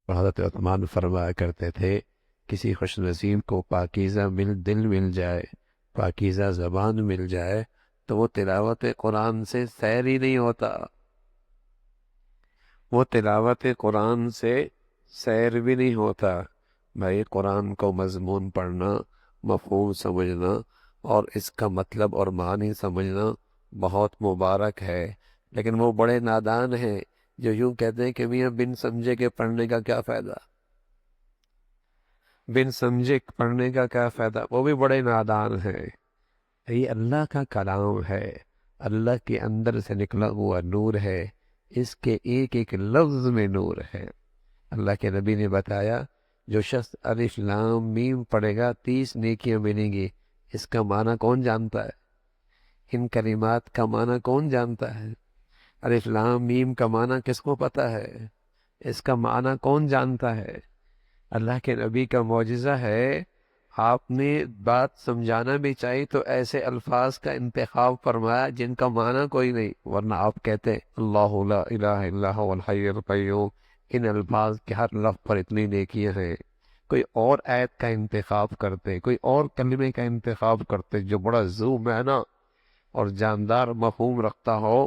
حضرت عثمان فرمایا کرتے تھے کسی خوش نصیب کو پاکیزہ دل مل جائے، پاکیزہ زبان مل جائے، تو وہ تلاوت قرآن سے سیر ہی نہیں ہوتا، وہ تلاوت قرآن سے سیر بھی نہیں ہوتا۔ بھائی قرآن کو مضمون پڑھنا، مفہوم سمجھنا اور اس کا مطلب اور معنی سمجھنا بہت مبارک ہے، لیکن وہ بڑے نادان ہیں جو یوں کہتے ہیں کہ میاں بن سمجھے کے پڑھنے کا کیا فائدہ، بن سمجھے پڑھنے کا کیا فائدہ، وہ بھی بڑے نادان ہیں۔ یہ اللہ کا کلام ہے، اللہ کے اندر سے نکلا ہوا نور ہے، اس کے ایک ایک لفظ میں نور ہے۔ اللہ کے نبی نے بتایا جو شخص الف لام میم پڑھے گا 30 نیکیاں ملیں گی۔ اس کا معنی کون جانتا ہے؟ ان کلمات کا معنی کون جانتا ہے؟ الف لام میم کا معنی کس کو پتا ہے؟ اس کا معنی کون جانتا ہے؟ اللہ کے نبی کا معجزہ ہے۔ آپ نے بات سمجھانا بھی چاہیے تو ایسے الفاظ کا انتخاب فرمایا جن کا معنی کوئی نہیں، ورنہ آپ کہتے ہیں اللہ لا الہ الا هو الحی القیوم، ان الفاظ کے ہر لفظ پر اتنی نیکیاں ہیں۔ کوئی اور آیت کا انتخاب کرتے، کوئی اور کلمے کا انتخاب کرتے جو بڑا ذو معنی اور جاندار مفہوم رکھتا ہو،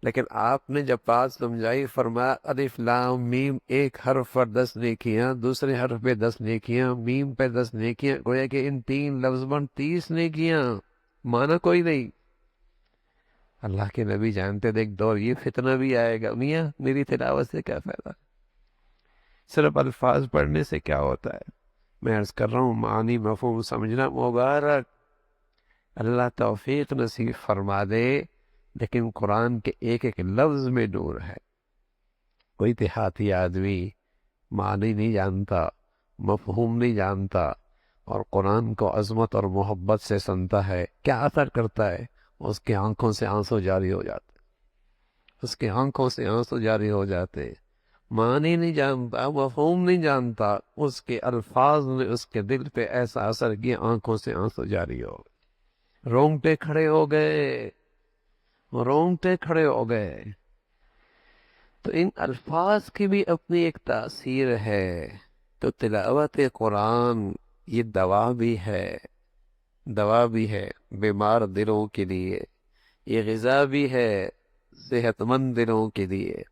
لیکن آپ نے جب بات سمجھائی فرمایا الف لام میم، ایک حرف پر 10 نیکیاں، دوسرے حرف پہ 10 نیکیاں، میم پہ 10 نیکیاں، گویا کہ ان 3 لفظ پر 30 نیکیاں، مانا کوئی نہیں۔ اللہ کے نبی جانتے تھے ایک دور یہ فتنہ بھی آئے گا، میاں میری تلاوت سے کیا فائدہ، صرف الفاظ پڑھنے سے کیا ہوتا ہے؟ میں عرض کر رہا ہوں معنی مفہوم سمجھنا مبارک، اللہ توفیق نصیب فرما دے، لیکن قرآن کے ایک ایک لفظ میں نور ہے۔ کوئی دیہاتی آدمی معنی نہیں جانتا، مفہوم نہیں جانتا اور قرآن کو عظمت اور محبت سے سنتا ہے، کیا اثر کرتا ہے؟ اس کے آنکھوں سے آنسو جاری ہو جاتے، اس کے آنکھوں سے آنسو جاری ہو جاتے۔ معنی نہیں جانتا، مفہوم نہیں جانتا، اس کے الفاظ نے اس کے دل پہ ایسا اثر کیا آنکھوں سے آنسو جاری ہو گئے، رونگٹے کھڑے ہو گئے، رونگٹے کھڑے ہو گئے۔ تو ان الفاظ کی بھی اپنی ایک تاثیر ہے۔ تو تلاوت قرآن یہ دوا بھی ہے، دوا بھی ہے بیمار دلوں کے لیے، یہ غذا بھی ہے صحت مند دلوں کے لیے،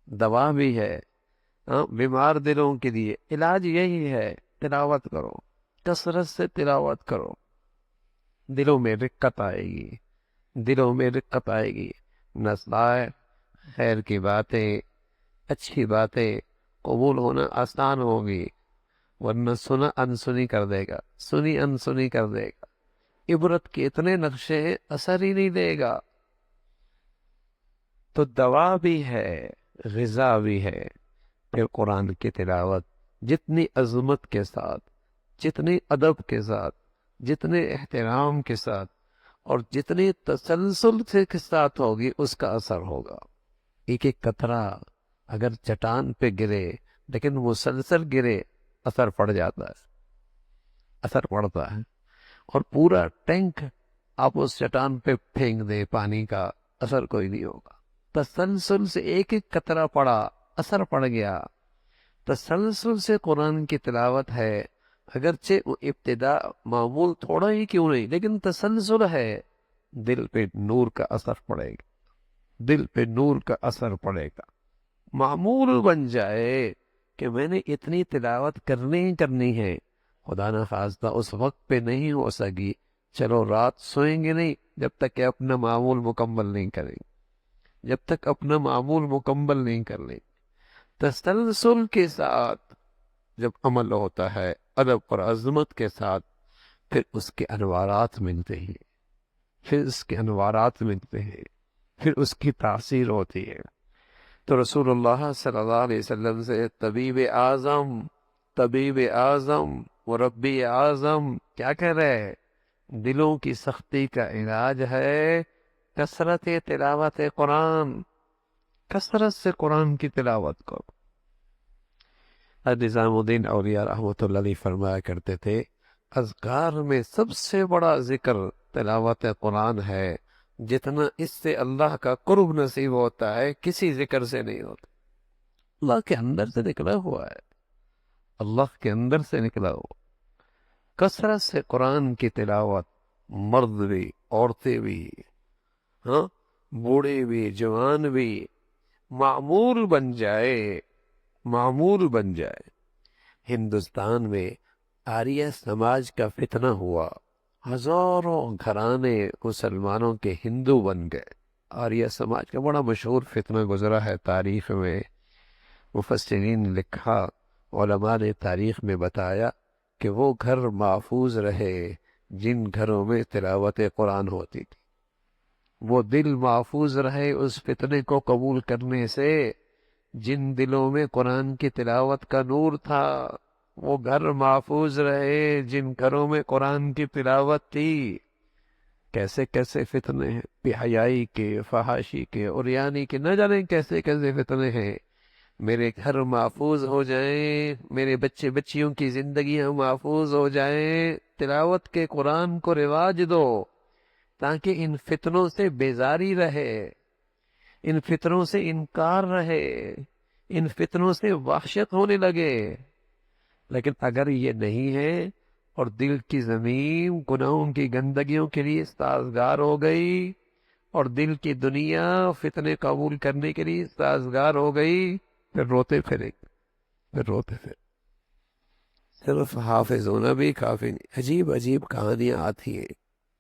دوا بھی ہے ہاں بیمار دلوں کے لیے۔ علاج یہی ہے، تلاوت کرو، کثرت سے تلاوت کرو، دلوں میں رقت آئے گی، دلوں میں رقت آئے گی، نصائح خیر کی باتیں، اچھی باتیں قبول ہونا آسان ہوگی، ورنہ سنا انسنی کر دے گا، سنی انسنی کر دے گا، عبرت کے اتنے نقشے ہیں اثر ہی نہیں دے گا۔ تو دوا بھی ہے، غذا بھی ہے۔ پھر قرآن کی تلاوت جتنی عظمت کے ساتھ، جتنی ادب کے ساتھ، جتنے احترام کے ساتھ اور جتنی تسلسل سے کے ساتھ ہوگی اس کا اثر ہوگا۔ ایک ایک قطرہ اگر چٹان پہ گرے لیکن مسلسل گرے اثر پڑ جاتا ہے، اثر پڑتا ہے۔ اور پورا ٹینک آپ اس چٹان پہ پھینک دے پانی کا، اثر کوئی نہیں ہوگا۔ تسلسل سے ایک ایک قطرہ پڑا، اثر پڑ گیا۔ تسلسل سے قرآن کی تلاوت ہے، اگرچہ وہ ابتدا معمول تھوڑا ہی کیوں نہیں لیکن تسلسل ہے، دل پہ نور کا اثر پڑے گا، دل پہ نور کا اثر پڑے گا۔ معمول بن جائے کہ میں نے اتنی تلاوت کرنی ہی کرنی ہے، خدا نہ خواستہ اس وقت پہ نہیں ہو سکی، چلو رات سوئیں گے نہیں جب تک کہ اپنا معمول مکمل نہیں کریں، جب تک اپنا معمول مکمل نہیں کر لیں۔ تسلسل کے ساتھ جب عمل ہوتا ہے ادب اور عظمت کے ساتھ، پھر اس کے انوارات ملتے ہیں، پھر اس کے انوارات ملتے ہیں، پھر اس کی تاثیر ہوتی ہے۔ تو رسول اللہ صلی اللہ علیہ وسلم سے طبیب اعظم، طبیب اعظم مربی اعظم کیا کہہ رہے ہیں؟ دلوں کی سختی کا علاج ہے کثرت تلاوت قرآن، کثرت سے قرآن کی تلاوت کرو۔ نظام الدین اولیاء رحمۃ اللہ علیہ فرمایا کرتے تھے اذکار میں سب سے بڑا ذکر تلاوت قرآن ہے، جتنا اس سے اللہ کا قرب نصیب ہوتا ہے کسی ذکر سے نہیں ہوتا۔ اللہ کے اندر سے نکلا ہوا ہے، اللہ کے اندر سے نکلا ہوا۔ کثرت سے قرآن کی تلاوت، مرد بھی، عورتیں بھی، ہاں، بوڑھے بھی، جوان بھی، معمول بن جائے، معمول بن جائے۔ ہندوستان میں آریہ سماج کا فتنہ ہوا، ہزاروں گھرانے مسلمانوں کے ہندو بن گئے۔ آریہ سماج کا بڑا مشہور فتنہ گزرا ہے تاریخ میں، مفسرین نے لکھا، علماء نے تاریخ میں بتایا کہ وہ گھر محفوظ رہے جن گھروں میں تلاوت قرآن ہوتی تھی، وہ دل محفوظ رہے اس فتنے کو قبول کرنے سے جن دلوں میں قرآن کی تلاوت کا نور تھا، وہ گھر محفوظ رہے جن گھروں میں قرآن کی تلاوت تھی۔ کیسے کیسے فتنے ہیں، بے حیائی کے، فحاشی کے، عریانی کے، نہ جانے کیسے کیسے فتنے ہیں۔ میرے گھر محفوظ ہو جائیں، میرے بچے بچیوں کی زندگیاں محفوظ ہو جائیں، تلاوت کے قرآن کو رواج دو تاکہ ان فتنوں سے بیزاری رہے، ان فتنوں سے انکار رہے، ان فتنوں سے وحشت ہونے لگے۔ لیکن اگر یہ نہیں ہے اور دل کی زمین گناہوں کی گندگیوں کے لیے سازگار ہو گئی اور دل کی دنیا فتنے قبول کرنے کے لیے سازگار ہو گئی، پھر روتے پھریں، پھر روتے پھر صرف حافظ ہونا بھی کافی نہیں۔ عجیب عجیب کہانیاں آتی ہیں،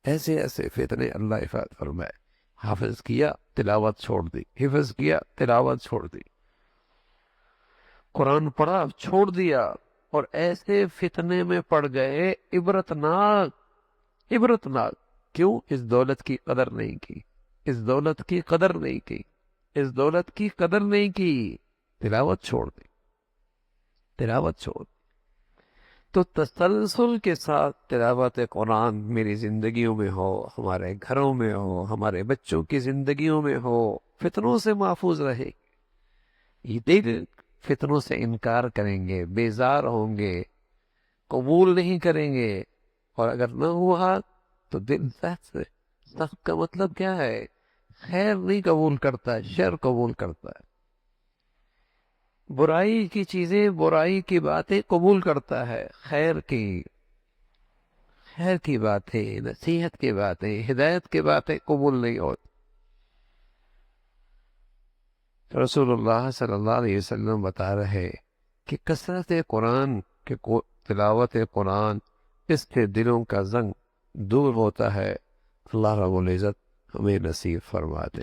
ایسے ایسے فتنے اللہ حفاظت فرمائے۔ حافظ کیا، تلاوت چھوڑ دی، حفظ کیا، تلاوت چھوڑ دی، قرآن پڑھا، چھوڑ دیا، اور ایسے فتنے میں پڑ گئے عبرتناک، عبرتناک۔ کیوں؟ اس دولت کی قدر نہیں کی، اس دولت کی قدر نہیں کی، اس دولت کی قدر نہیں کی، تلاوت چھوڑ دی، تلاوت چھوڑ دی۔ تو تسلسل کے ساتھ تلاوت قرآن میری زندگیوں میں ہو، ہمارے گھروں میں ہو، ہمارے بچوں کی زندگیوں میں ہو، فتنوں سے محفوظ رہے۔ یہ دل فتنوں سے انکار کریں گے، بیزار ہوں گے، قبول نہیں کریں گے، اور اگر نہ ہوا تو دل سخت سے، سخت کا مطلب کیا ہے؟ خیر نہیں قبول کرتا، شر قبول کرتا ہے، برائی کی چیزیں، برائی کی باتیں قبول کرتا ہے، خیر کی باتیں، نصیحت کی باتیں، ہدایت کی باتیں قبول نہیں ہوتی۔ رسول اللہ صلی اللہ علیہ وسلم بتا رہے کہ کثرت قرآن کے تلاوت قرآن، اس سے دلوں کا زنگ دور ہوتا ہے۔ اللہ رب العزت ہمیں نصیب فرما دے۔